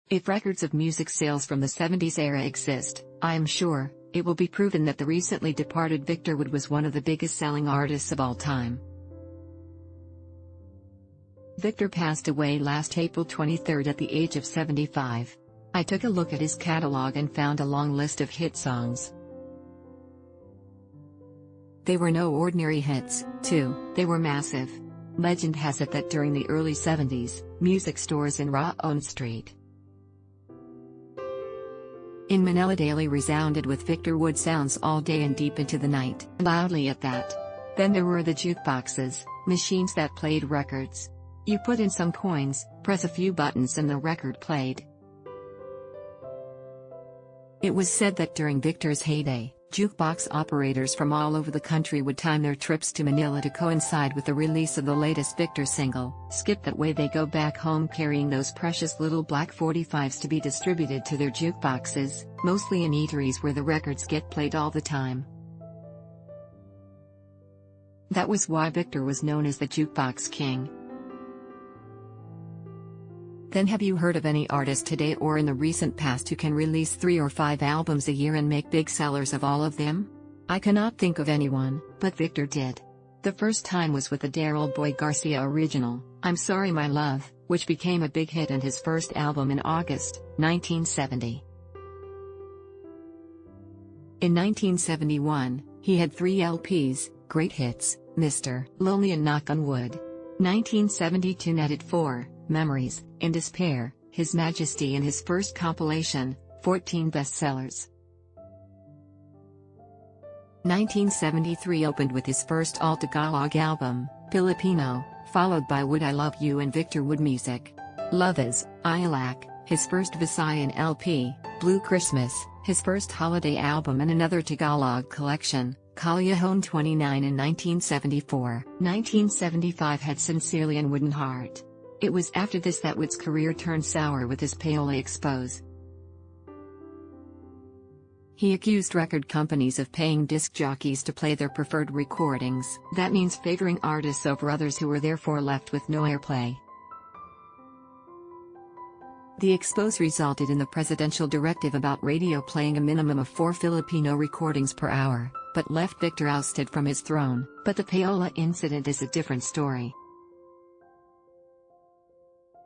If records of music sales from the 70s era exist, I am sure, it will be proven that the recently departed Victor Wood was one of the biggest selling artists of all time. Victor passed away last April 23 at the age of 75. I took a look at his catalog and found a long list of hit songs. They were no ordinary hits, too, they were massive. Legend has it that during the early 70s, music stores in Rahone Street in Manila daily resounded with Victor Wood sounds all day and deep into the night. Loudly at that. Then there were the jukeboxes, machines that played records. You put in some coins, press a few buttons and the record played. It was said that during Victor's heyday, jukebox operators from all over the country would time their trips to Manila to coincide with the release of the latest Victor single. Skip that way, they go back home carrying those precious little black 45s to be distributed to their jukeboxes, mostly in eateries where the records get played all the time. That was why Victor was known as the Jukebox King. Then have you heard of any artist today or in the recent past who can release 3 or 5 albums a year and make big sellers of all of them? I cannot think of anyone, but Victor did. The first time was with the Daryl Boy Garcia original, I'm Sorry My Love, which became a big hit and his first album in August, 1970. In 1971, he had 3 LPs, great hits, Mr. Lonely and Knock on Wood. 1972 netted 4, Memories, In Despair, His Majesty and his first compilation, 14 bestsellers. 1973 opened with his first all-Tagalog album, Filipino, followed by Would I Love You and Victor Wood Music. Love Is, Ilac, his first Visayan LP, Blue Christmas, his first holiday album and another Tagalog collection, Callejon 29 in 1974. 1975 had Sincerely and Wooden Heart. It was after this that Wood's career turned sour with his Payola Expose. He accused record companies of paying disc jockeys to play their preferred recordings. That means favoring artists over others who were therefore left with no airplay. The expose resulted in the presidential directive about radio playing a minimum of 4 Filipino recordings per hour, but left Victor ousted from his throne. But the Payola incident is a different story.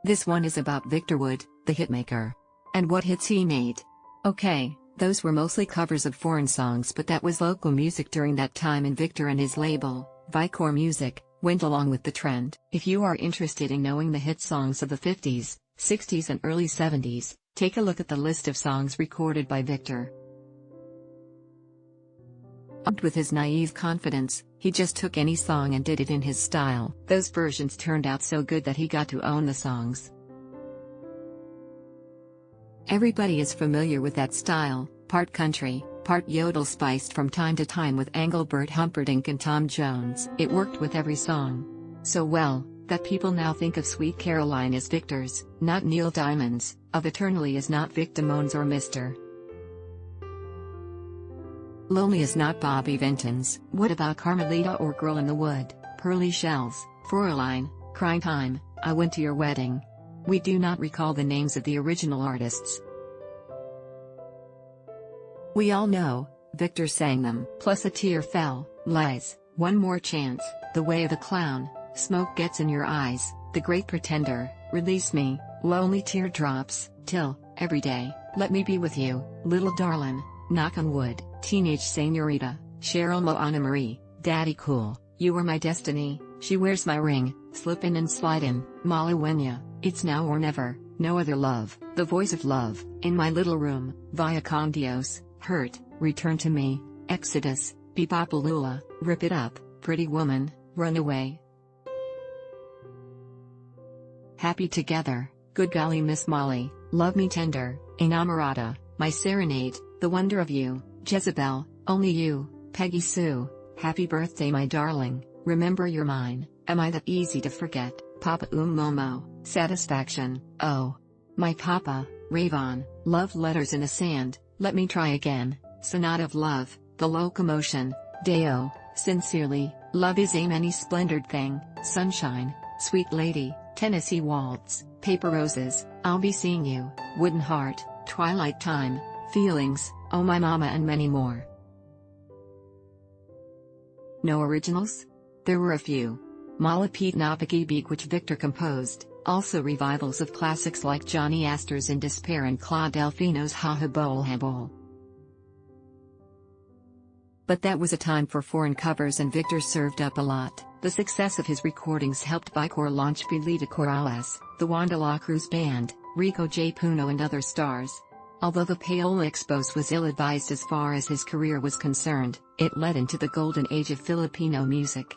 This one is about Victor Wood, the hitmaker. And what hits he made. Okay, those were mostly covers of foreign songs, but that was local music during that time, and Victor and his label, Vicor Music, went along with the trend. If you are interested in knowing the hit songs of the 50s, 60s and early 70s, take a look at the list of songs recorded by Victor. Armed with his naive confidence, he just took any song and did it in his style. Those versions turned out so good that he got to own the songs. Everybody is familiar with that style, part country, part yodel, spiced from time to time with Engelbert Humperdinck and Tom Jones. It worked with every song. So well, that people now think of Sweet Caroline as Victor's, not Neil Diamond's, of Eternally as not Vic Damone's or Mr. Lonely is not Bobby Vinton's. What about Carmelita or Girl in the Wood, Pearly Shells, Fräulein, Crying Time, I Went to Your Wedding? We do not recall the names of the original artists. We all know, Victor sang them. Plus A Tear Fell, Lies, One More Chance, The Way of the Clown, Smoke Gets in Your Eyes, The Great Pretender, Release Me, Lonely Teardrops, Till, Every Day, Let Me Be With You, Little Darlin', Knock on Wood, Teenage Señorita, Cheryl Moana Marie, Daddy Cool, You Were My Destiny, She Wears My Ring, Slippin' and Slidin', Malawinya, It's Now or Never, No Other Love, The Voice of Love, In My Little Room, Via con Dios, Hurt, Return to Me, Exodus, Bebopalula, Rip It Up, Pretty Woman, Runaway, Happy Together, Good Golly Miss Molly, Love Me Tender, Enamorada, My Serenade, The Wonder of You, Jezebel, Only You, Peggy Sue, Happy Birthday My Darling, Remember You're Mine, Am I That Easy to Forget, Papa Momo, Satisfaction, Oh, My Papa, Ravon, Love Letters in the Sand, Let Me Try Again, Sonata of Love, The Locomotion, Deo, Sincerely, Love Is a Many Splendored Thing, Sunshine, Sweet Lady, Tennessee Waltz, Paper Roses, I'll Be Seeing You, Wooden Heart, Twilight Time, Feelings, Oh My Mama and many more. No originals? There were a few. Malapit na Pag-ibig which Victor composed, also revivals of classics like Johnny Astor's In Despair and Claude Delfino's Hahabol Habol. But that was a time for foreign covers and Victor served up a lot. The success of his recordings helped Bicor launch Pilita Corrales, the Wanda La Cruz Band, Rico J. Puno and other stars. Although the Paola Expos was ill-advised as far as his career was concerned, it led into the golden age of Filipino music.